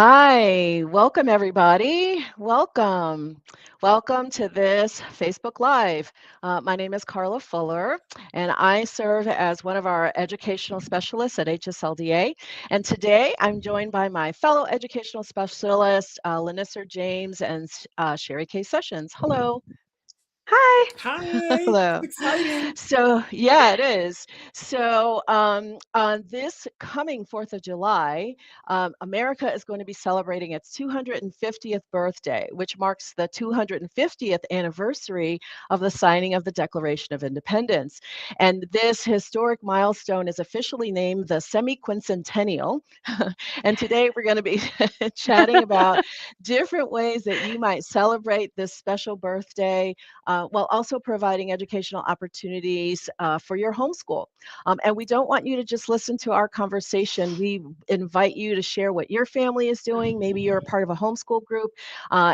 Hi, welcome everybody. Welcome. Welcome to this Facebook Live. My name is Carla Fuller, and I serve as one of our educational specialists at HSLDA. And today I'm joined by my fellow educational specialists, LaNissir James and Cheri Kay Sessions. Hello. Hi. Hi, it's Hello. exciting. So, yeah, it is. So, on this coming 4th of July, America is going to be celebrating its 250th birthday, which marks the 250th anniversary of the signing of the Declaration of Independence. And this historic milestone is officially named the Semiquincentennial. And today we're going to be chatting about different ways that you might celebrate this special birthday while also providing educational opportunities for your homeschool. And we don't want you to just listen to our conversation. We invite you to share what your family is doing. Maybe you're a part of a homeschool group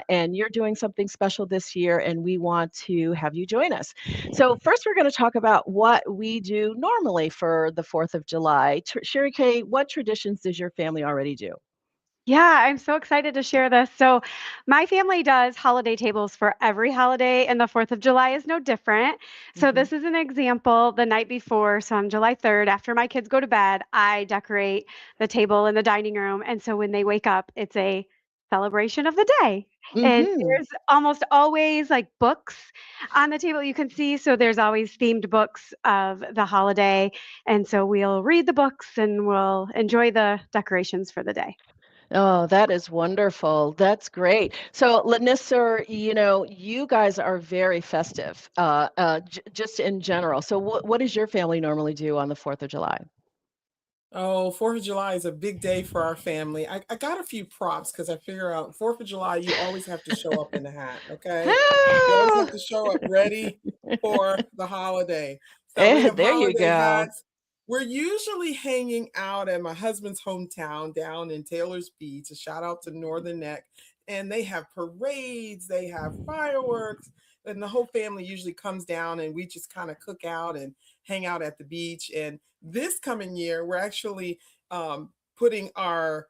and you're doing something special this year, and we want to have you join us. So, first, we're going to talk about what we do normally for the 4th of July. Cheri Kay, what traditions does your family already do? Yeah, I'm so excited to share this. So, my family does holiday tables for every holiday, and the 4th of July is no different. So, Hmm. this is an example the night before. So, on July 3rd, after my kids go to bed, I decorate the table in the dining room. And so, when they wake up, it's a celebration of the day. And Hmm. there's almost always like books on the table you can see. So, there's always themed books of the holiday. And so, we'll read the books and we'll enjoy the decorations for the day. Oh, that is wonderful. That's great. So, LaNissir, you guys are very festive, just in general. So, what does your family normally do on the 4th of July? Oh, 4th of July is a big day for our family. I got a few props because I figure out 4th of July, you always have to show up in a hat, okay? You always have Oh, to show up ready for the holiday. So we have there you holiday go. hats. We're usually hanging out at my husband's hometown down in Taylor's Beach. A shout out to Northern Neck. And they have parades, they have fireworks, and the whole family usually comes down and we just kind of cook out and hang out at the beach. And this coming year, we're actually putting our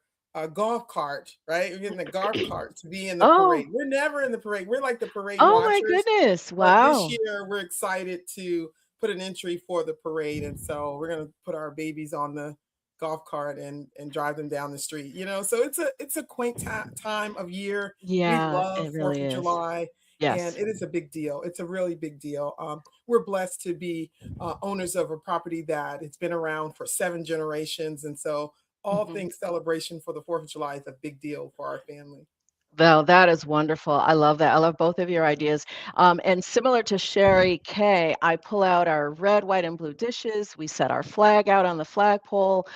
golf cart, right? We're getting the golf cart to be in the Oh, parade. We're never in the parade. We're like the parade oh my watchers. goodness. But this Wow. year, we're excited to put an entry for the parade. And so we're going to put our babies on the golf cart and drive them down the street. So it's a quaint time of year. We Yeah, love it Fourth really of is. July, and Yes. it is a big deal. It's a really big deal. We're blessed to be owners of a property that it's been around for 7 generations, and so all Mhm. things celebration for the 4th of July is a big deal for our family. Well, that is wonderful. I love that. I love both of your ideas. And similar to Cheri Kay, I pull out our red, white, and blue dishes. We set our flag out on the flagpole.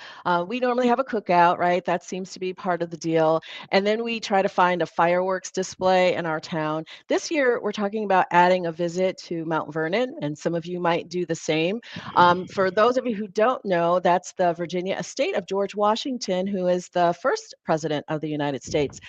We normally have a cookout, right? That seems to be part of the deal. And then we try to find a fireworks display in our town. This year, we're talking about adding a visit to Mount Vernon, and some of you might do the same. For those of you who don't know, that's the Virginia estate of George Washington, who is the first president of the United States.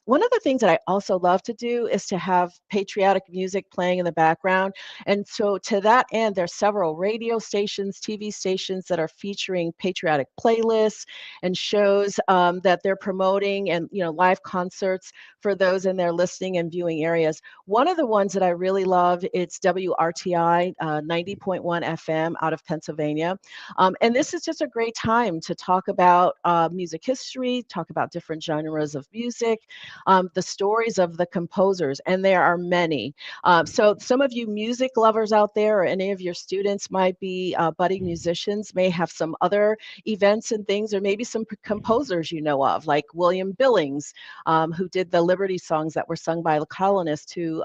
One of the things that I also love to do is to have patriotic music playing in the background. And so, to that end, there's several radio stations, TV stations that are featuring patriotic playlists and shows that they're promoting, and live concerts for those in their listening and viewing areas. One of the ones that I really love, it's WRTI 90.1 FM out of Pennsylvania. And this is just a great time to talk about music history, talk about different genres of music, the stories of the composers, and there are many. So, some of you music lovers out there, or any of your students might be budding musicians, may have some other events and things, or maybe some composers you know of, like William Billings, who did the Liberty songs that were sung by the colonists to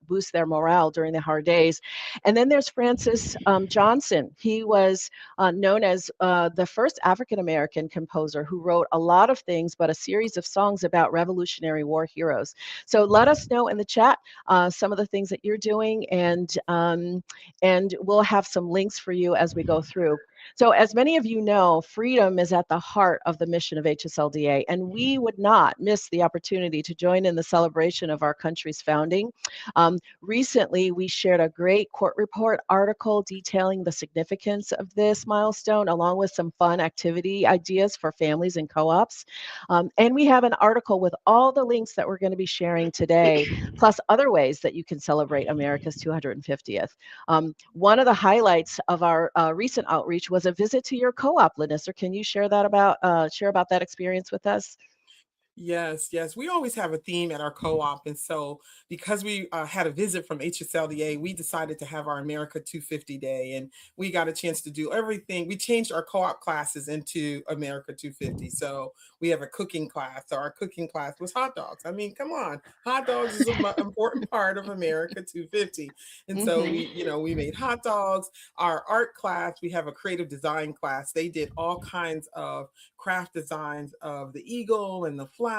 boost their morale during the hard days. And then there's Francis Johnson. He was known as the first African American composer who wrote a lot of things, but a series of songs about Revolutionary War heroes. So let us know in the chat some of the things that you're doing, and we'll have some links for you as we go through. So, as many of you know, freedom is at the heart of the mission of HSLDA, and we would not miss the opportunity to join in the celebration of our country's founding. Recently, we shared a great court report article detailing the significance of this milestone, along with some fun activity ideas for families and co ops. And we have an article with all the links that we're going to be sharing today, plus other ways that you can celebrate America's 250th. One of the highlights of our recent outreach was a visit to your co-op, LaNissir. Can you share about that experience with us? Yes, yes. We always have a theme at our co-op. And so because we had a visit from HSLDA, we decided to have our America 250 Day. And we got a chance to do everything. We changed our co-op classes into America 250. So we have a cooking class. So our cooking class was hot dogs. I mean, come on. Hot dogs is an important part of America 250. And so Hmm. we made hot dogs. Our art class, we have a creative design class. They did all kinds of craft designs of the eagle and the flag.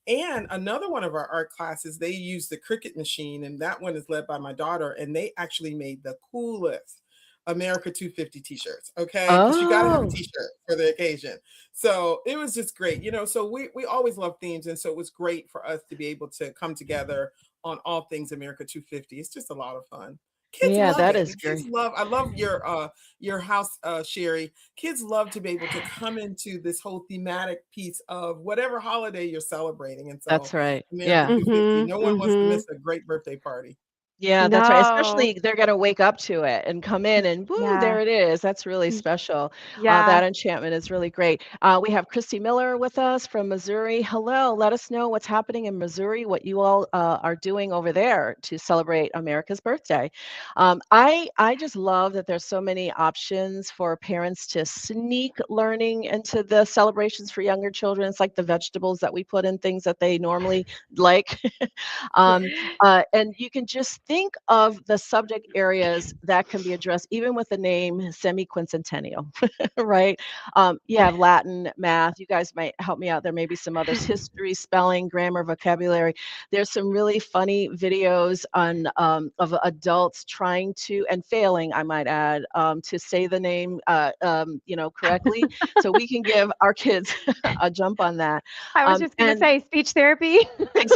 And another one of our art classes, they used the Cricut machine, and that one is led by my daughter, and they actually made the coolest America 250 t-shirts, okay? Because you got to have a Oh, t-shirt for the occasion. So it was just great, so we always love themes, and so it was great for us to be able to come together on all things America 250. It's just a lot of fun. Kids yeah, love that it. is And kids great. love, I love your house, Cheri. Kids love to be able to come into this whole thematic piece of whatever holiday you're celebrating. And so That's right. America Yeah. 250, Mhm. no one wants to Mhm. miss a great birthday party. Yeah, that's right. No. Especially they're gonna wake up to it and come in and woo, Yeah. there it is. That's really Y- special. Yeah. That enchantment is really great. We have Christy Miller with us from Missouri. Hello, let us know what's happening in Missouri, what you all are doing over there to celebrate America's birthday. I just love that there's so many options for parents to sneak learning into the celebrations for younger children. It's like the vegetables that we put in things that they normally like. um, and you can just think of the subject areas that can be addressed, even with the name Semiquincentennial, right? You have Latin, math. You guys might help me out. There may be some others: history, spelling, grammar, vocabulary. There's some really funny videos on of adults trying to and failing, I might add, to say the name, correctly. So we can give our kids a jump on that. I was just going to And say speech therapy.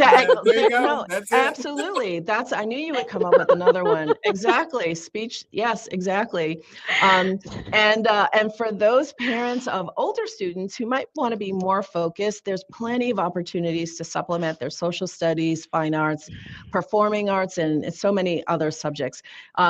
Yeah, exactly. there you go. No, That's it. absolutely. I knew you would come up with another one. Exactly. Speech. Yes, exactly. Um, and for those parents of older students who might want to be more focused, there's plenty of opportunities to supplement their social studies, fine arts, performing arts, and so many other subjects.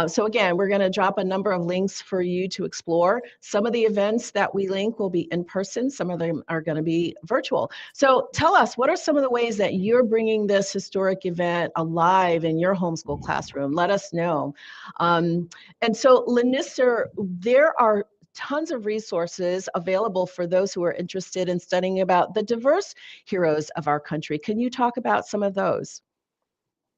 So again, we're going to drop a number of links for you to explore. Some of the events that we link will be in person. Some of them are going to be virtual. So tell us, what are some of the ways that you're bringing this historic event alive in your homeschool classroom? Let us know. And so, LaNissir, there are tons of resources available for those who are interested in studying about the diverse heroes of our country. Can you talk about some of those?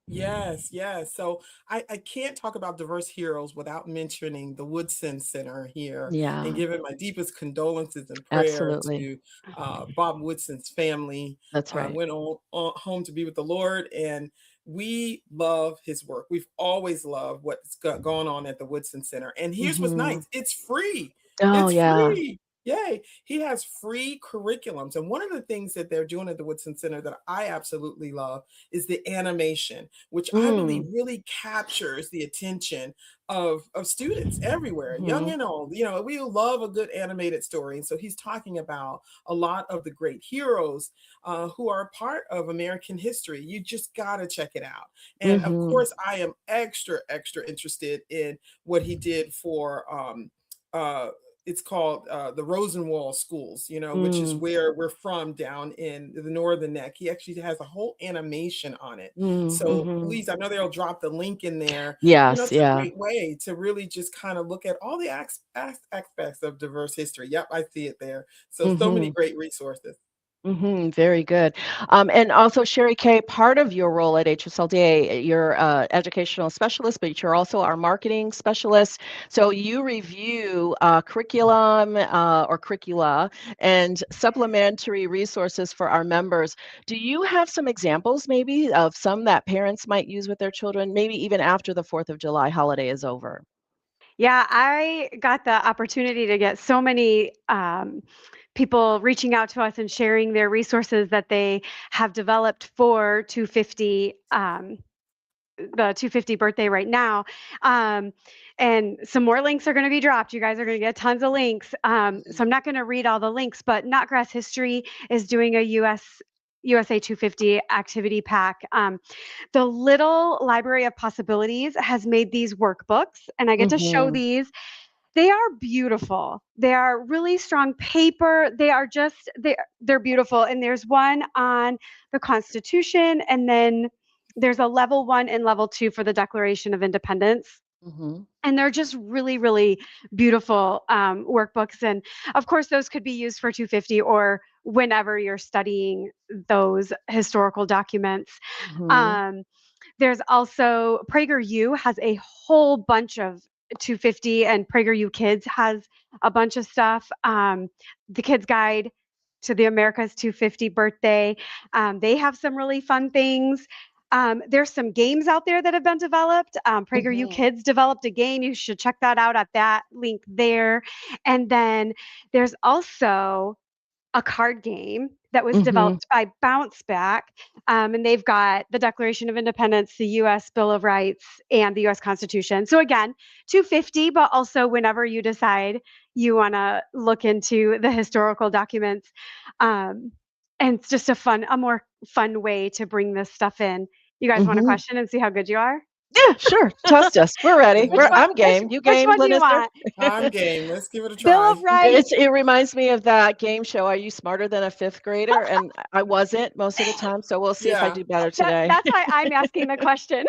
Yes, yes. So I can't talk about diverse heroes without mentioning the Woodson Center here and Yeah, giving my deepest condolences and prayer absolutely. to Bob Woodson's family. That's right. Went on home to be with the Lord, and we love his work. We've always loved what's going on at the Woodson Center. And here's what's Hmm. nice: it's free. Oh, It's yeah. free. Yay. He has free curriculums. And one of the things that they're doing at the Woodson Center that I absolutely love is the animation, which I believe Mm. really captures the attention of students everywhere, young Hmm. and old. We love a good animated story. And so he's talking about a lot of the great heroes who are a part of American history. You just got to check it out. And of Hmm. course, I am extra, extra interested in what he did for uh, it's called the Rosenwald schools, which is Mm. where we're from down in the Northern Neck. He actually has a whole animation on it. Mm. So Hmm. please, I know they'll drop the link in there. Yes, It's a yeah. great way to really just kind of look at all the aspects of diverse history. Yep, I see it there. So many Hmm. great resources. Very good. And also, Cheri Kay, part of your role at HSLDA, you're educational specialist, but you're also our marketing specialist. So you review curriculum or curricula and supplementary resources for our members. Do you have some examples, maybe, of some that parents might use with their children, maybe even after the 4th of July holiday is over? Yeah, I got the opportunity to get so many people reaching out to us and sharing their resources that they have developed for 250, the 250 birthday right now. Um, and some more links are going to be dropped. You guys are going to get tons of links. So I'm not going to read all the links, but Knotgrass History is doing a USA 250 activity pack. The Little Library of Possibilities has made these workbooks, and I get to show Mm-hmm. these. They are beautiful. They are really strong paper. They are just they're beautiful. And there's one on the Constitution, and then there's a level 1 and level 2 for the Declaration of Independence. Mm-hmm. And they're just really, really beautiful workbooks. And of course, those could be used for 250 or whenever you're studying those historical documents. Mm-hmm. Um, there's also PragerU has a whole bunch of 250, and PragerU Kids has a bunch of stuff. The Kids Guide to the America's 250 birthday. They have some really fun things. There's some games out there that have been developed. PragerU Mm-hmm. Kids developed a game. You should check that out at that link there. And then there's also a card game that was Mm-hmm. developed by Bounce Back. And they've got the Declaration of Independence, the US Bill of Rights, and the US Constitution. So again, 250, but also whenever you decide you want to look into the historical documents. Um, and it's just a more fun way to bring this stuff in. You guys want a Mm-hmm. question and see how good you are? Yeah, sure. Test us. We're ready. Which one? I'm game. You Which game, one do you LaNissir? want? I'm game. Let's give it a Bill of try. Rights. It reminds me of that game show, Are You Smarter Than a Fifth Grader? And I wasn't most of the time, so we'll see if I Yeah. do better That's today. that's why I'm asking the question.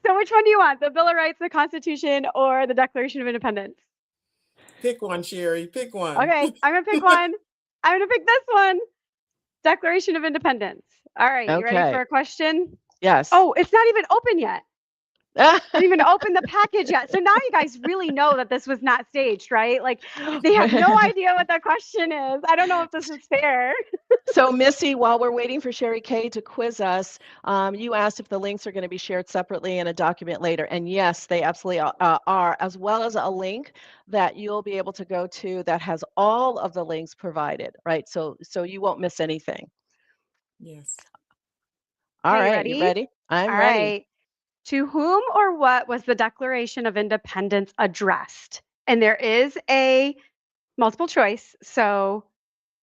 So which one do you want? The Bill of Rights, the Constitution, or the Declaration of Independence? Pick one, Cheri. Pick one. Okay, I'm gonna pick one. I'm gonna pick this one. Declaration of Independence. All right, you ready for Okay. a question? Yes. Oh, it's not even open yet. I didn't even open the package yet. So now you guys really know that this was not staged, right? Like they have no idea what the question is. I don't know if this is fair. So, Missy, while we're waiting for Cheri Kay to quiz us, you asked if the links are going to be shared separately in a document later. And yes, they absolutely are, as well as a link that you'll be able to go to that has all of the links provided, right? So you won't miss anything. Yes. All Okay, you right, you ready? ready? I'm All ready. right. To whom or what was the Declaration of Independence addressed? And there is a multiple choice. So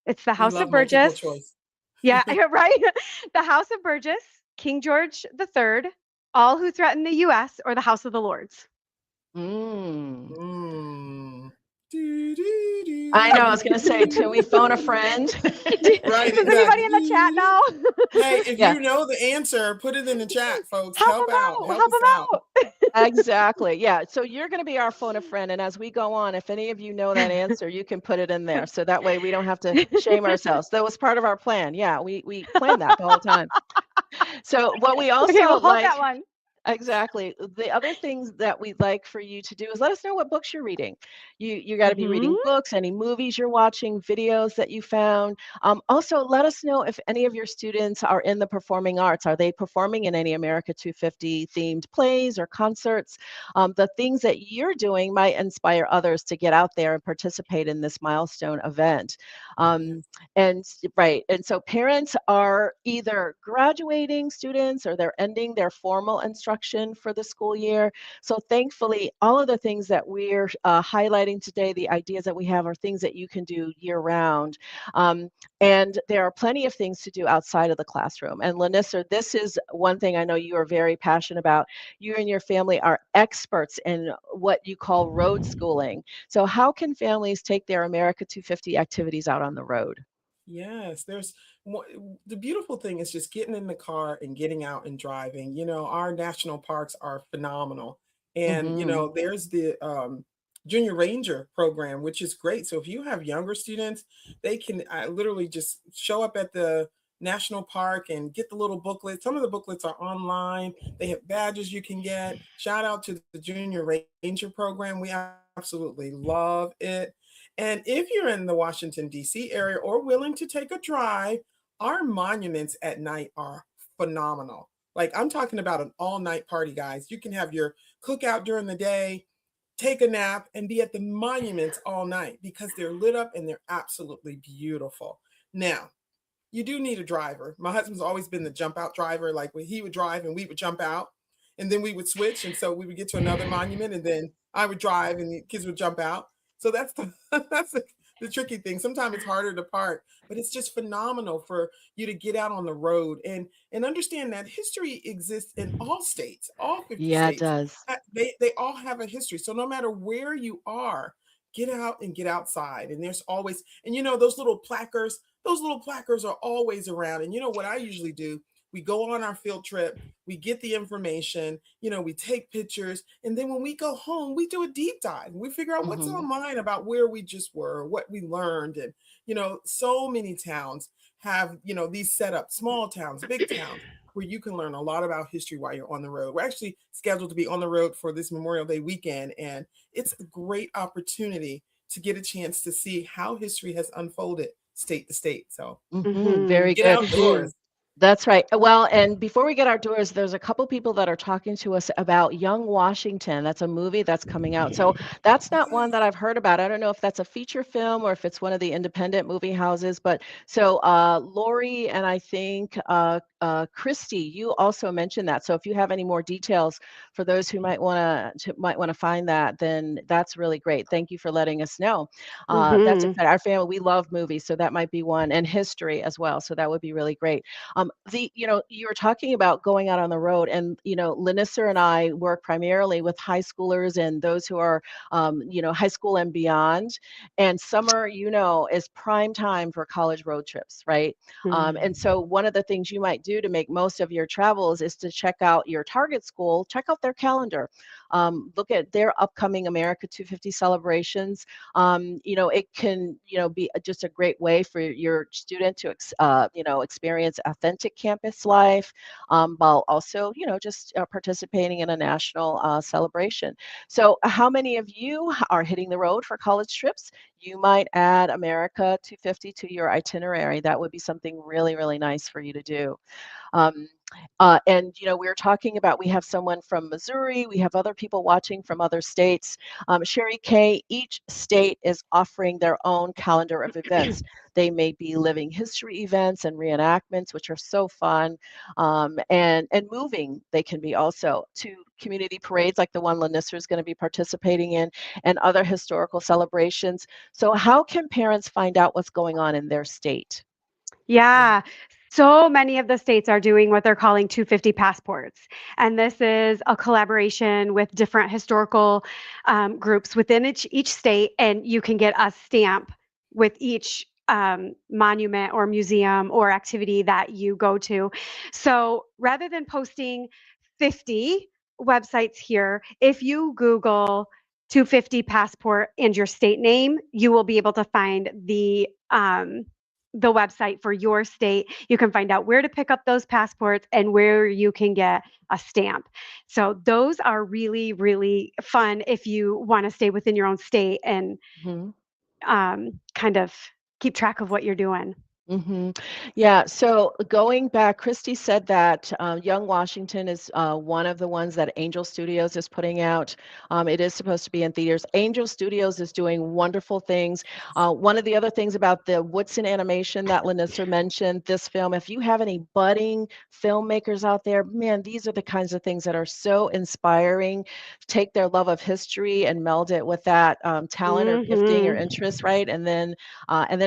it's the We House of love multiple Burgess. choice. Yeah, right. The House of Burgess, King George III, all who threatened the US, or the House of the Lords. Mm. Mm. Do, do, I know. I was do. going to say, till we phone a friend. Right, Does anybody exactly. in the chat know? Hey, if Yeah. you know the answer, put it in the chat, folks. Help Help them out. out. Help Help us them out. out. Exactly. Yeah. So you're going to be our phone a friend. And as we go on, if any of you know that answer, you can put it in there. So that way we don't have to shame ourselves. That was part of our plan. Yeah. We planned that the whole time. So what we Okay, also we'll hold like, that one. exactly. The other things that we'd like for you to do is let us know what books you're reading. You got to be Hmm. reading books, any movies you're watching, videos that you found. Also, let us know if any of your students are in the performing arts. Are they performing in any America 250 themed plays or concerts? The things that you're doing might inspire others to get out there and participate in this milestone event. Um, Yes. and so parents are either graduating students or they're ending their formal instruction for the school year. So thankfully, all of the things that we're highlighting today, the ideas that we have, are things that you can do year round. Um, and there are plenty of things to do outside of the classroom. And LaNissir, this is one thing I know you are very passionate about. You and your family are experts in what you call road schooling. So how can families take their America 250 activities out on the road? Yes, the beautiful thing is just getting in the car and getting out and driving. Our national parks are phenomenal. And, Hmm. there's the Junior Ranger program, which is great. So if you have younger students, they can literally just show up at the national park and get the little booklet. Some of the booklets are online. They have badges you can get. Shout out to the Junior Ranger program. We absolutely love it. And if you're in the Washington, D.C. area or willing to take a drive, our monuments at night are phenomenal. Like, I'm talking about an all-night party, guys. You can have your cookout during the day, take a nap, and be at the monuments all night because they're lit up and they're absolutely beautiful. Now, you do need a driver. My husband's always been the jump out driver. Like, when he would drive and we would jump out, and then we would switch. And so we would get to another monument, and then I would drive and the kids would jump out. So that's the that's the tricky thing. Sometimes it's harder to park, but it's just phenomenal for you to get out on the road and understand that history exists in all states, all 50 Yeah, it states. does. They all have a history. So no matter where you are, get out and get outside. And there's always, and those little placards are always around. And you know what I usually do? We go on our field trip, we get the information, we take pictures, and then when we go home, we do a deep dive. We figure out what's Hmm. online about where we just were, what we learned. And, so many towns have, these set up, small towns, big towns, where you can learn a lot about history while you're on the road. We're actually scheduled to be on the road for this Memorial Day weekend, and it's a great opportunity to get a chance to see how history has unfolded state to state. So Mhm. Very get good. outdoors. That's right. Well, and before we get outdoors, there's a couple people that are talking to us about Young Washington. That's a movie that's coming out. So that's not one that I've heard about. I don't know if that's a feature film or if it's one of the independent movie houses. But so Lori and I think Christy, you also mentioned that. So if you have any more details for those who might want to find that, then that's really great. Thank you for letting us know. That's Mhm. exciting. Our family, we love movies, so that might be one, and history as well. So that would be really great. You were talking about going out on the road, and LaNissir and I work primarily with high schoolers and those who are, high school and beyond. And summer, is prime time for college road trips, right? And Mhm. so one of the things you might do to make most of your travels is to check out your target school, check out their calendar, look at their upcoming America 250 celebrations. It can, be just a great way for your student to, experience authentic campus life, while also, just participating in a national celebration. So, how many of you are hitting the road for college trips? You might add America 250 to your itinerary. That would be something really, really nice for you to do. Um, and we are talking about, we have someone from Missouri, we have other people watching from other states. Cheri Kay, each state is offering their own calendar of events. They may be living history events and reenactments, which are so fun, and moving. They can be also to community parades like the one LaNissir is going to be participating in, and other historical celebrations. So, how can parents find out what's going on in their state? Yeah. Yeah. So many of the states are doing what they're calling 250 passports. And this is a collaboration with different historical groups within each state. And you can get a stamp with each monument or museum or activity that you go to. So rather than posting 50 websites here, if you Google 250 passport and your state name, you will be able to find the website for your state. You can find out where to pick up those passports and where you can get a stamp. So those are really, really fun if you want to stay within your own state and Mhm. kind of keep track of what you're doing. Yeah. So going back, Christy said that Young Washington is one of the ones that Angel Studios is putting out. It is supposed to be in theaters. Angel Studios is doing wonderful things. One of the other things about the Woodson animation that LaNissir mentioned, this film, if you have any budding filmmakers out there, man, these are the kinds of things that are so inspiring. Take their love of history and meld it with that talent or gifting or Mhm. interest, right? And then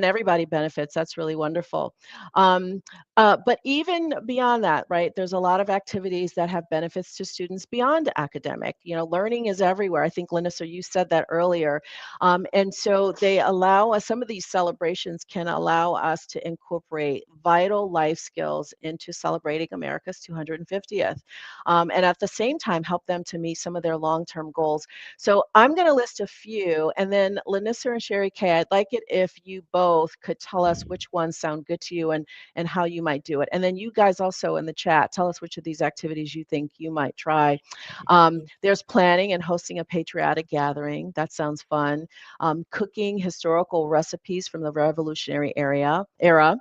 everybody benefits. That's really wonderful. Um, but even beyond that, right, there's a lot of activities that have benefits to students beyond academic. Learning is everywhere. I think, Linda, you said that earlier. And so they allow us, some of these celebrations can allow us to incorporate vital life skills into celebrating America's 250th. And at the same time, help them to meet some of their long term goals. So I'm going to list a few, and then LaNissir and Cheri Kay, I'd like it if you both could tell us which ones ones sound good to you and how you might do it. And then you guys also in the chat, tell us which of these activities you think you might try. There's planning and hosting a patriotic gathering. That sounds fun. Cooking historical recipes from the Revolutionary era,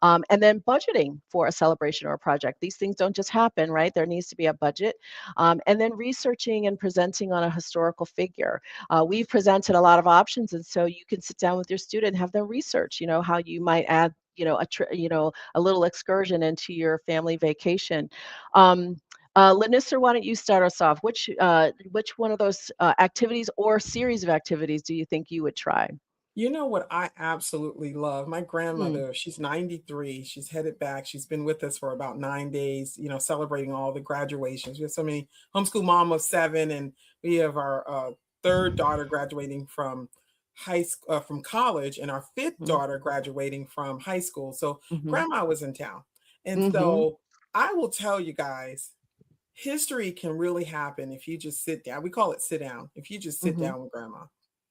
and then budgeting for a celebration or a project. These things don't just happen, right? There needs to be a budget. And then researching and presenting on a historical figure. We've presented a lot of options, and so you can sit down with your student and have them research, how you might add, a little excursion into your family vacation. LaNissir, why don't you start us off? Which one of those activities or series of activities do you think you would try? You know what I absolutely love? My Mm, grandmother, she's 93. She's headed back. She's been with us for about 9 days, celebrating all the graduations. We have so many homeschool mom of 7, and we have our third daughter graduating from from college, and our fifth mm, daughter graduating from high school. So mhm, grandma was in town. And mhm, so I will tell you guys, history can really happen if you just sit down. We call it sit down. If you just sit mhm, down with grandma,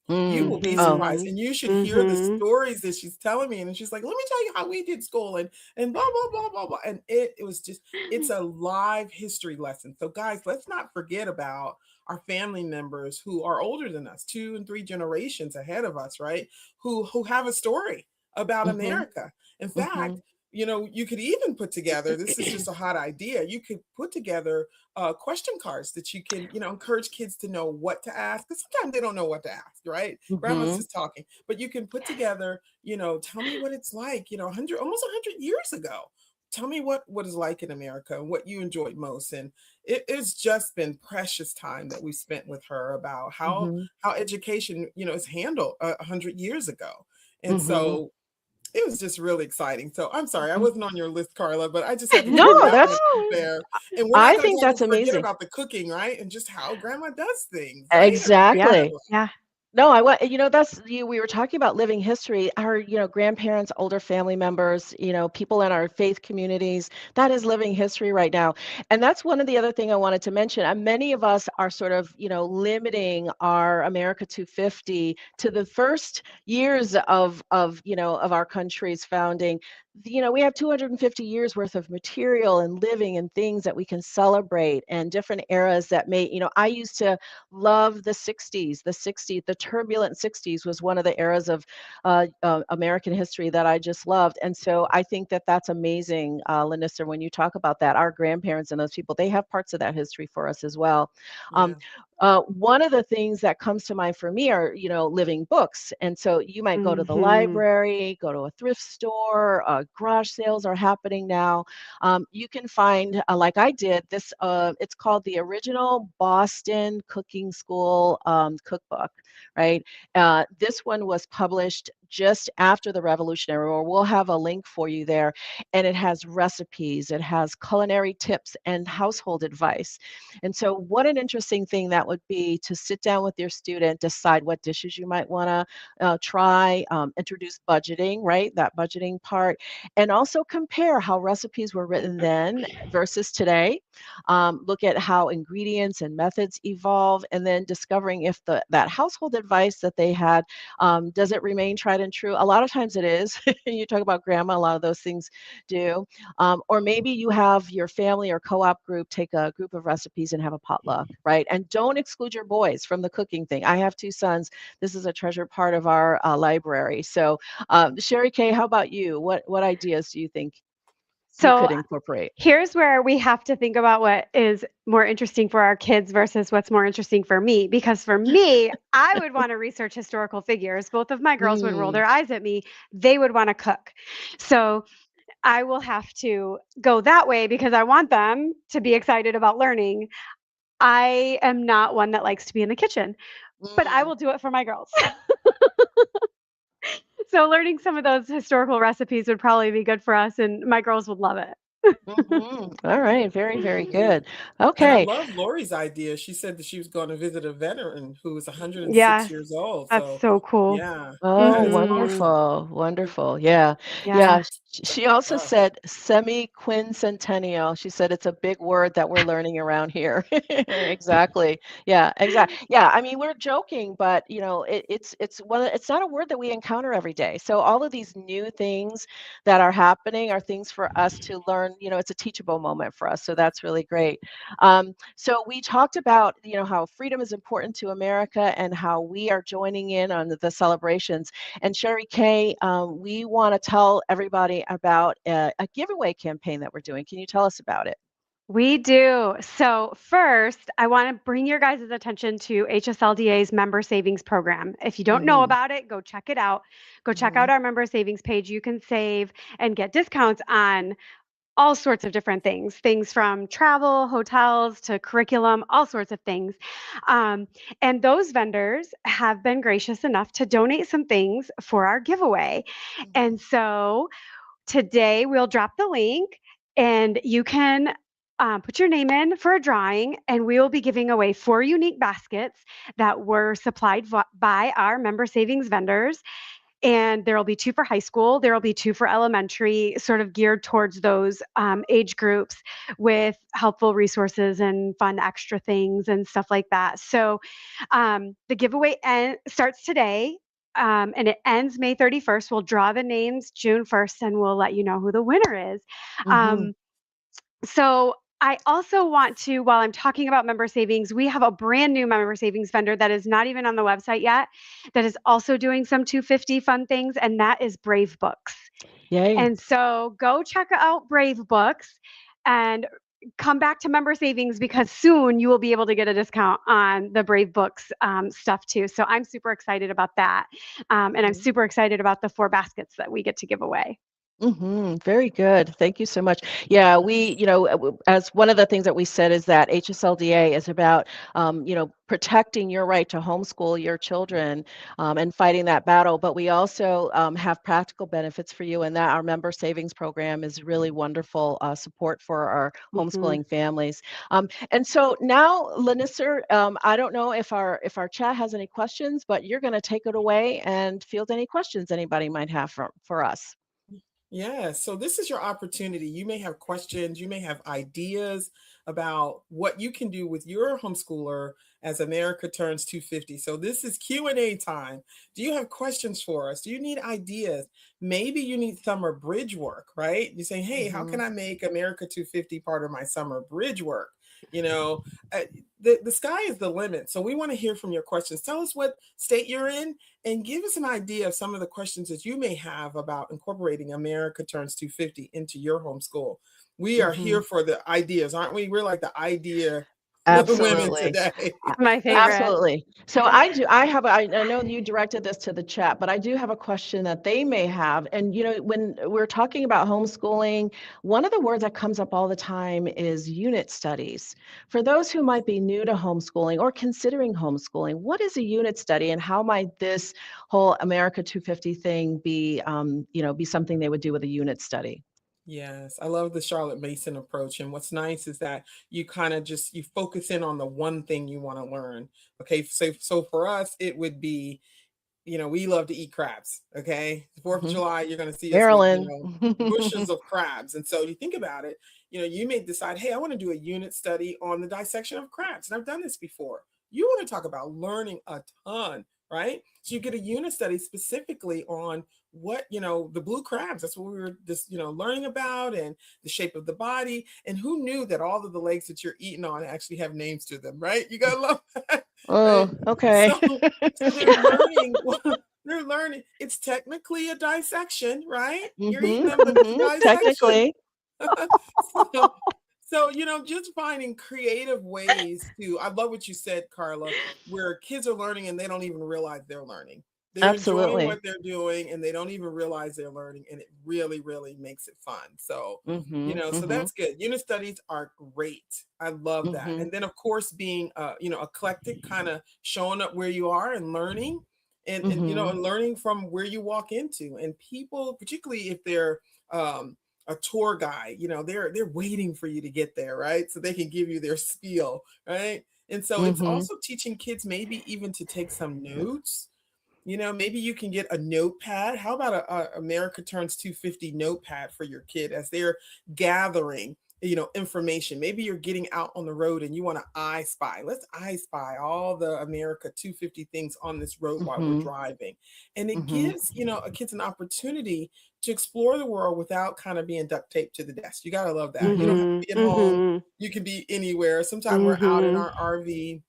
you will be Oh, surprised, Mhm. and you should hear the Mhm. stories that she's telling me. And she's like, "Let me tell you how we did school," and blah blah blah blah blah. And it was just, it's a live history lesson. So guys, let's not forget about our family members who are older than us, 2 and 3 generations ahead of us, right? Who have a story about mhm, America. In fact, mhm, you could even put together, this is just a hot idea. You could put together question cards that you can, encourage kids to know what to ask. Because sometimes they don't know what to ask, right? Grandma's mhm, just talking, but you can put together, tell me what it's like, 100 years ago. Tell me what is like in America and what you enjoyed most. And it's just been precious time that we spent with her about how mhm, how education, is handled 100 years ago. And mhm, so it was just really exciting. So I'm sorry, I mhm. wasn't on your list, Carla, but I just had to No, throw that one that's out No. there. And we're not I going to think go that's and forget amazing. about the cooking, right? And just how grandma does things, right? I mean, Yeah. Exactly. Yeah. No, that's we were talking about living history. Our, grandparents, older family members, people in our faith communities, that is living history right now. And that's one of the other thing I wanted to mention. Many of us are sort of, limiting our America 250 to the first years of our country's founding. We have 250 years worth of material and living and things that we can celebrate and different eras that I used to love the 60s. The turbulent 60s was one of the eras of American history that I just loved. And so I think that that's amazing, LaNissir, when you talk about that. Our grandparents and those people, they have parts of that history for us as well. Um, Yeah, one of the things that comes to mind for me are, living books. And so you might go to the Mhm. library, go to a thrift store, garage sales are happening now. You can find, like I did, it's called the Original Boston Cooking School Cookbook, right? This one was published just after the Revolutionary War. We'll have a link for you there. And it has recipes, it has culinary tips and household advice. And so, what an interesting thing that would be to sit down with your student, decide what dishes you might want to try, introduce budgeting, right? That budgeting part, and also compare how recipes were written then versus today. Look at how ingredients and methods evolve, and then discovering if that household advice that they had, does it remain tried and true? A lot of times it is. You talk about grandma, a lot of those things do. Or maybe you have your family or co-op group take a group of recipes and have a potluck, right? And don't exclude your boys from the cooking thing. I have 2 sons. This is a treasured part of our library. So, Cheri Kay, how about you? What ideas do you think you So could incorporate? here's where we have to think about what is more interesting for our kids versus what's more interesting for me. Because for me, I would want to research historical figures. Both of my girls would roll Mm, their eyes at me. They would want to cook. So I will have to go that way because I want them to be excited about learning. I am not one that likes to be in the kitchen, but I mm. will do it for my girls. So learning some of those historical recipes would probably be good for us, and my girls would love it. All right. Very, very good. And I Okay. love Lori's idea. She said that she was going to visit a veteran who was 106 Yes, years old. that's So, so cool. yeah, Oh, that is Hmm. awesome. wonderful. Wonderful. Yeah. Yeah. Yeah. She also Stuff. said semi-quincentennial. She said it's a big word that we're learning around here. Exactly. Yeah, exactly. Yeah, I mean, we're joking, but it's not a word that we encounter every day. So all of these new things that are happening are things for us to learn. It's a teachable moment for us. So that's really great. So we talked about, how freedom is important to America and how we are joining in on the celebrations. And Cheri Kay, we want to tell everybody about a giveaway campaign that we're doing. Can you tell us about it? We do. So, first, I want to bring your guys' attention to HSLDA's member savings program. If you don't know Hmm. about it, go check it out. Go check Hmm. out our member savings page. You can save and get discounts on all sorts of different things from travel, hotels to curriculum, all sorts of things. Um, and those vendors have been gracious enough to donate some things for our giveaway. Hmm. And so, today we'll drop the link and you can put your name in for a drawing, and we will be giving away 4 unique baskets that were supplied by our member savings vendors. And there will be 2 for high school, there will be 2 for elementary, sort of geared towards those age groups with helpful resources and fun extra things and stuff like that. So the giveaway starts today. And it ends May 31st. We'll draw the names June 1st and we'll let you know who the winner is. Hmm. Um, so I also want to, while I'm talking about member savings, we have a brand new member savings vendor that is not even on the website yet, that is also doing some 250 fun things, and that is Brave Books. Yay. And so go check out Brave Books and come back to member savings because soon you will be able to get a discount on the Brave Books stuff too. So I'm super excited about that. And I'm Hmm. super excited about the 4 baskets that we get to give away. Very good. Thank you so much. Yeah, as one of the things that we said is that HSLDA is about, protecting your right to homeschool your children, and fighting that battle. But we also have practical benefits for you, and that our member savings program is really wonderful support for our Mhm. homeschooling families. And so now, LaNissir, I don't know if our chat has any questions, but you're going to take it away and field any questions anybody might have for us. Yeah, so this is your opportunity. You may have questions, you may have ideas about what you can do with your homeschooler as America turns 250. So this is Q&A time. Do you have questions for us? Do you need ideas? Maybe you need summer bridge work, right? You're saying, "Hey, how can Hmm. I make America 250 part of my summer bridge work?" You know, uh, the sky is the limit. So we want to hear from your questions. Tell us what state you're in and give us an idea of some of the questions that you may have about incorporating America Turns 250 into your homeschool. We are Hmm. here for the ideas, aren't we? We're like the idea women Absolutely. today. My favorite. Absolutely. So I know you directed this to the chat, but I do have a question that they may have. And, when we're talking about homeschooling, one of the words that comes up all the time is unit studies. For those who might be new to homeschooling or considering homeschooling, what is a unit study and how might this whole America 250 thing be something they would do with a unit study? Yes, I love the Charlotte Mason approach. And what's nice is that you kind of just you focus in on the one thing you want to learn. Okay, so for us, it would be we love to eat crabs. Okay. The 4th of Hmm. July, you're going to see us with, Marilyn. bushels of crabs. And so you think about it, you may decide, hey, I want to do a unit study on the dissection of crabs. And I've done this before. You want to talk about learning a ton, right? So you get a unit study specifically on what, the blue crabs. That's what we were just, learning about and the shape of the body. And who knew that all of the legs that you're eating on actually have names to them, right? You got to love that, right? Oh, okay. So they're learning. They're learning. It's technically a dissection, right? You're eating them, but it's a dissection. Technically. so, so just finding creative ways to. I love what you said, Carla, where kids are learning and they don't even realize they're learning. They're enjoying Absolutely. what they're doing and they don't even realize they're learning, and it really, really makes it fun. So, Mhm, so mhm, that's good. Unit studies are great. I love that. mhm, And then, of course, being, eclectic, kind of showing up where you are and learning, and mhm, and learning from where you walk into. And people, particularly if they're a tour guide, they're waiting for you to get there, right? So they can give you their spiel, right? And so it's Mm-hmm. also teaching kids maybe even to take some notes. Maybe you can get a notepad. How about a America Turns 250 notepad for your kid as they're gathering, information. Maybe you're getting out on the road and you want to I spy. Let's I spy all the America 250 things on this road while we're Mm-hmm. driving. And it Mm-hmm. gives, a kids an opportunity to explore the world without kind of being duct taped to the desk. You got to love that. You don't have to be at home. Mm-hmm. You can be anywhere. Sometimes we're out in Mm-hmm. our RV,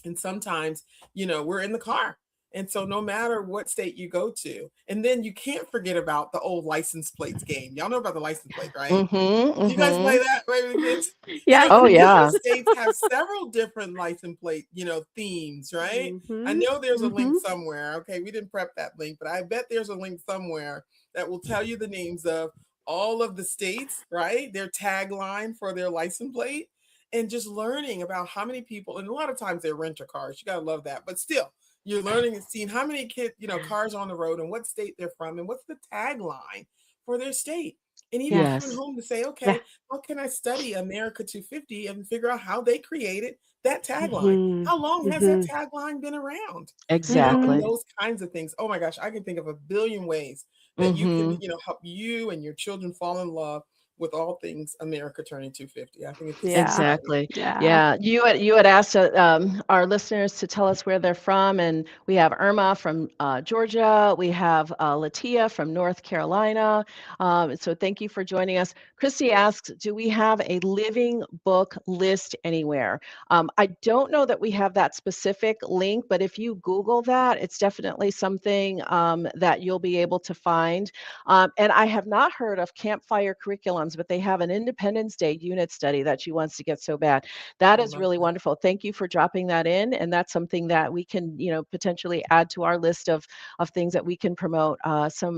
and sometimes, we're in the car. And so no matter what state you go to, and then you can't forget about the old license plates game. Y'all know about the license plate, right? Mm-hmm. You guys play Mm-hmm. that, right, with the kids? Yes. So Oh different yeah. states have several different license plate, themes, right? I Mm-hmm. know there's a link Mm-hmm. somewhere. Okay, we didn't prep that link, but I bet there's a link somewhere that will tell you the names of all of the states, right? Their tagline for their license plate, and just learning about how many people, and a lot of times they're renter cars. You gotta love that, but still, you're learning and seeing how many kids, cars on the road and what state they're from and what's the tagline for their state. And even Yes. coming Yes. home to say, Yeah. okay, how can I study America 250 and figure out how they created that tagline? Mm-hmm. How long has that Mm-hmm. tagline been around? And Exactly. those kinds of things. Oh my gosh, I can think of a billion ways that you can, Mm-hmm. help you and your children fall in love with all things America turning 250. I think it's Yeah. exciting. Exactly. Yeah. Yeah. You had asked our listeners to tell us where they're from, and we have Irma from Georgia. We have Latia from North Carolina. So thank you for joining us. Christy asks, do we have a living book list anywhere? I don't know that we have that specific link, but if you Google that, it's definitely something that you'll be able to find. And I have not heard of campfire curriculums, but they have an Independence Day unit study that she wants to get so bad. That I is love really that. wonderful. Thank you for dropping that in. And that's something that we can, potentially add to our list of things that we can promote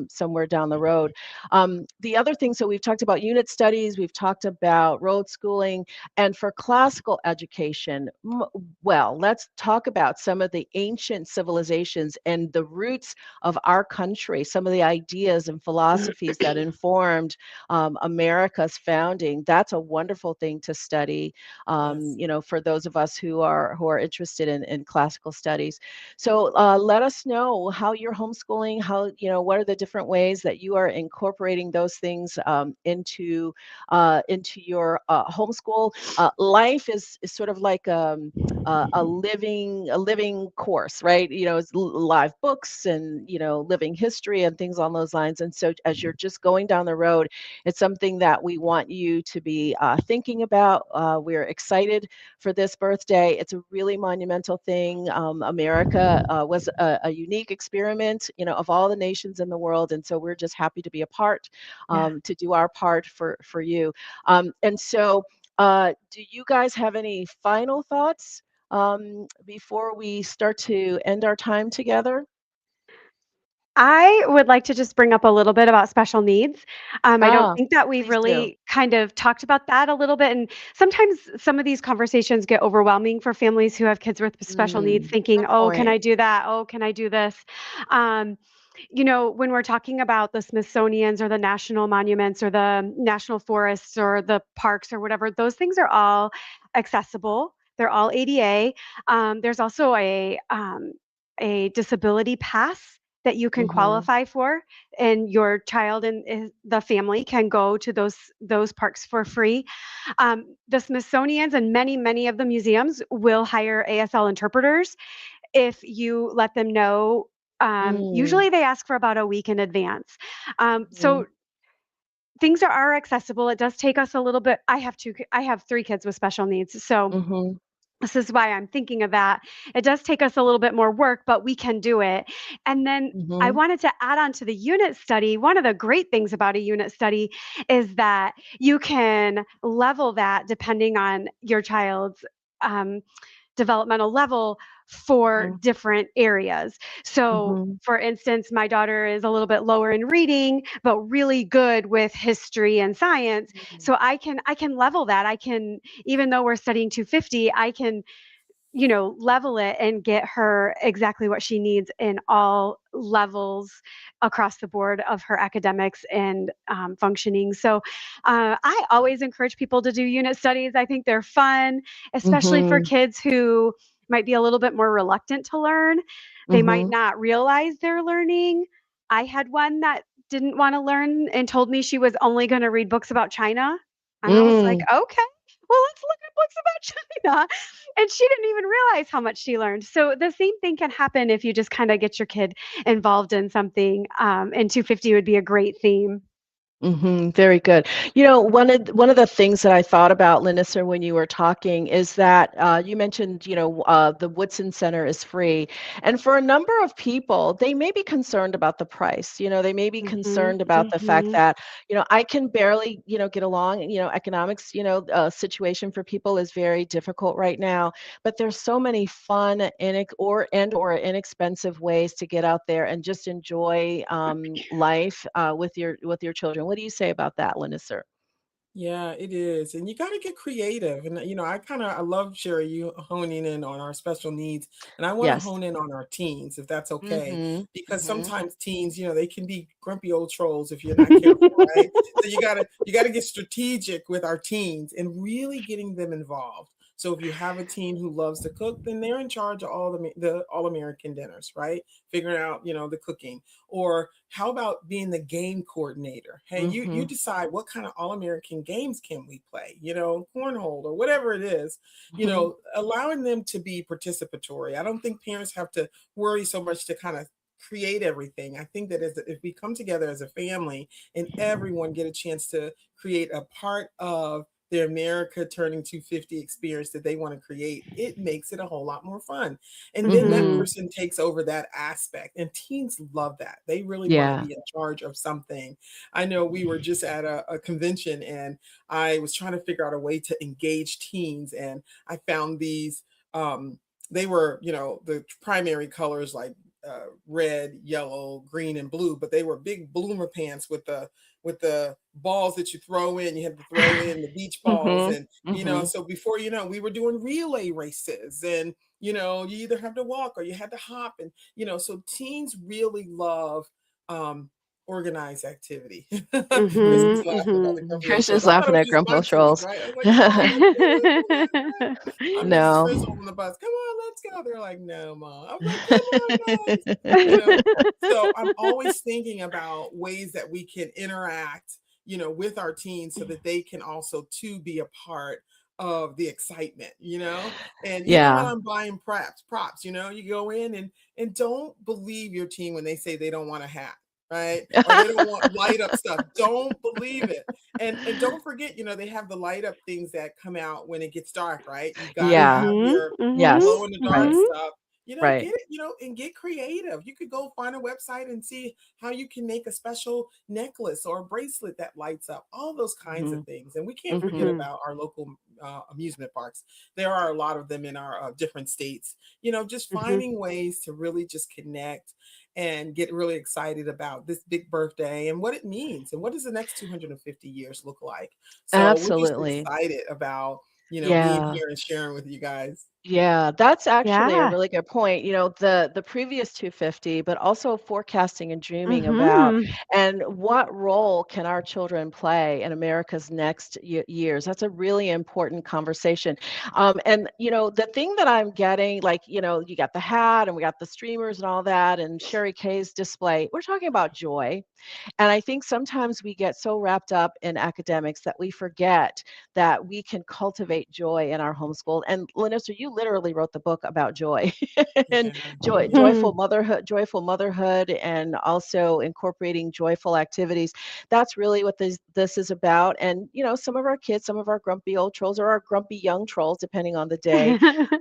somewhere down the road. The other thing, so we've talked about unit studies, we've talked about road schooling, and for classical education, well, let's talk about some of the ancient civilizations and the roots of our country, some of the ideas and philosophies that informed America's founding. That's a wonderful thing to study, Yes. for those of us who are interested in classical studies. So let us know how you're homeschooling, how, what are the different ways that you are incorporating those things into your homeschool. Life is sort of like a living course, right? It's live books and living history and things on those lines. And so as you're just going down the road, it's something that we want you to be thinking about. We're excited for this birthday. It's a really monumental thing. America was a unique experiment, of all the nations in the world, and so we're just happy to be a part, Yeah. to do our part for you. And so, do you guys have any final thoughts before we start to end our time together? I would like to just bring up a little bit about special needs. I don't Ah, think that we've please do. really kind of talked about that a little bit. And sometimes some of these conversations get overwhelming for families who have kids with special needs, thinking, Good oh, can point. I do that? Oh, can I do this? Um, when we're talking about the Smithsonian's or the national monuments or the national forests or the parks or whatever, those things are all accessible. They're all ADA. There's also a disability pass that you can Mhm. qualify for, and your child and the family can go to those parks for free. The Smithsonian's and many of the museums will hire ASL interpreters if you let them know. Mm. Usually they ask for about a week in advance. Mhm. So things are accessible. It does take us a little bit. I have 3 kids with special needs, so Mhm. this is why I'm thinking of that. It does take us a little bit more work, but we can do it. And then I Mhm. wanted to add on to the unit study. One of the great things about a unit study is that you can level that depending on your child's um, developmental level for Mhm. different areas. So, Mhm. for instance, my daughter is a little bit lower in reading, but really good with history and science. Mhm. So I can level that. I can, even though we're studying 250, I can level it and get her exactly what she needs in all levels across the board of her academics and functioning. So I always encourage people to do unit studies. I think they're fun, especially for Mm-hmm. kids who might be a little bit more reluctant to learn. They might Mm-hmm. not realize they're learning. I had one that didn't want to learn and told me she was only going to read books about China. And I was like, Mm. okay, well, let's look at books about China. And she didn't even realize how much she learned. So the same thing can happen if you just kind of get your kid involved in something. And 250 would be a great theme. Very good. One of the things that I thought about, LaNissir, when you were talking, is that you mentioned, the Woodson Center is free, and for a number of people, they may be concerned about the price. They may be Hmm. concerned about the fact Hmm. that, I can barely, get along. Economics, situation for people is very difficult right now. But there's so many fun or inexpensive ways to get out there and just enjoy life with your children. What do you say about that, LaNissir? Yeah, it is. And you got to get creative. And, I love, Cheri, you honing in on our special needs. And I want to Yes. hone in on our teens, if that's okay. Mm-hmm. Because Mm-hmm. sometimes teens, they can be grumpy old trolls if you're not careful, right? So you gotta get strategic with our teens and really getting them involved. So if you have a teen who loves to cook, then they're in charge of all the all American dinners, right? Figuring out, the cooking. Or how about being the game coordinator? Hey, you Mm-hmm. decide what kind of all-American games can we play, cornhole or whatever it is, Mm-hmm. allowing them to be participatory. I don't think parents have to worry so much to kind of create everything. I think that if we come together as a family and everyone get a chance to create a part of the America Turning 250 experience that they want to create, it makes it a whole lot more fun. And then that Hmm. Mm-hmm. person takes over that aspect. And teens love that. They really want to Yeah. be in charge of something. I know we were just at a convention and I was trying to figure out a way to engage teens. And I found these, they were, the primary colors like red, yellow, green, and blue, but they were big bloomer pants with the balls that you throw in. You had to throw in the beach balls, Mm-hmm. and Mm-hmm. so before we were doing relay races, and you either have to walk or you had to hop, and so teens really love um organized activity. Chris Hmm. is laughing about Hmm. the grumpy old Chris trolls. is I thought laughing it was at just my Grumpo teens, Trolls. right? I was like, come on, let's do it. Come on, guys. I'm Mrs. No. Frizzle on the bus. Come on, let's go. They're like, no, mom. I'm like, come on, guys. You know, so I'm always thinking about ways that we can interact, with our teens so that they can also too be a part of the excitement, and even when Yeah. I'm buying props, you go in and don't believe your teen when they say they don't want a hat, right? Or they don't want light up stuff. Don't believe it. And don't forget, they have the light up things that come out when it gets dark, right? You got to Yeah. have Hmm. your Hmm. glow Yes. in the dark Right. Hmm. stuff. Right. Get it, and get creative. You could go find a website and see how you can make a special necklace or a bracelet that lights up, all those kinds of Mm-hmm. things. And we can't forget Mm-hmm. Hmm. about our local amusement parks. There are a lot of them in our different states, just Hmm. finding ways to really just connect and get really excited about this big birthday and what it means and what does the next 250 years look like. So we're just Absolutely. excited about, being Yeah. here and sharing with you guys. Yeah, that's actually a Yeah. really good point. The previous 250, but also forecasting and dreaming about, Hmm. and what role can our children play in America's next years? That's a really important conversation. And the thing that I'm getting, like, you got the hat and we got the streamers and all that, and Cheri Kay's display. We're talking about joy. And I think sometimes we get so wrapped up in academics that we forget that we can cultivate joy in our homeschool. And LaNissir, you literally wrote the book about joy and Yeah. Hmm. joyful motherhood, and also incorporating joyful activities. That's really what this is about. And some of our kids, some of our grumpy old trolls, or our grumpy young trolls, depending on the day,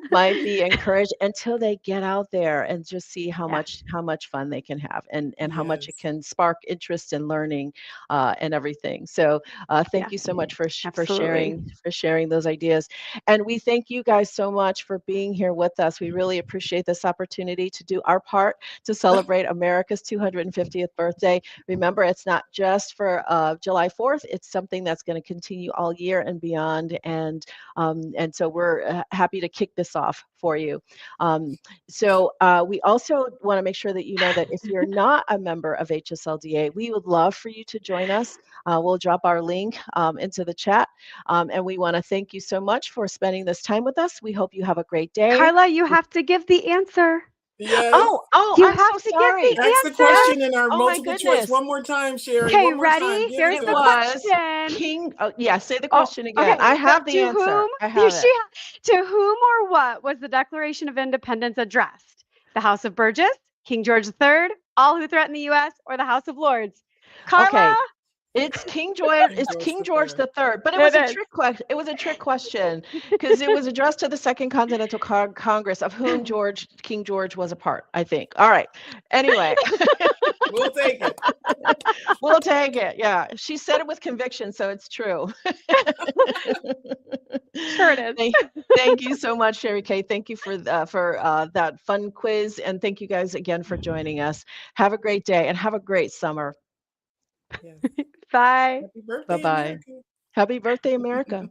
might be encouraged until they get out there and just see how Yeah. much fun they can have, and how much it Yes. can spark interest in learning, and everything. So Yeah. thank you so much for Absolutely. sharing those ideas, and we thank you guys so much for being here with us. We really appreciate this opportunity to do our part to celebrate America's 250th birthday. Remember, it's not just for July 4th. It's something that's going to continue all year and beyond, and so we're happy to kick this off for you. So we also want to make sure that you know that if you're not a member of HSLDA, we would love for you to join us. We'll drop our link into the chat. And we want to thank you so much for spending this time with us. We hope you have a great day. Carla, you have to give the answer. Yes. Oh, You I'm have so to sorry. give the Ask the answer. question in our Oh my multiple choice goodness. one more time, Cheri. Okay, One more ready? time. Give Here's it the to us. question. King. Oh, yeah, say the Oh, question again. okay. I have the To answer. whom? I have it. To whom or what was the Declaration of Independence addressed? The House of Burgess, King George III, all who threaten the U.S., or the House of Lords? Carla? Okay. It's King George. King It's George King the George Third. III. But it It was a is. trick question. It was a trick question because it was addressed to the Second Continental Congress, of whom King George was a part, I think. All right. Anyway, We'll take it. we'll take it. Yeah, she said it with conviction, so it's true. Sure it is. Thank you so much, Cheri Kay. Thank you for that fun quiz, and thank you guys again for joining us. Have a great day and have a great summer. Yes. Bye. Happy birthday, Bye-bye. America. Happy birthday, America.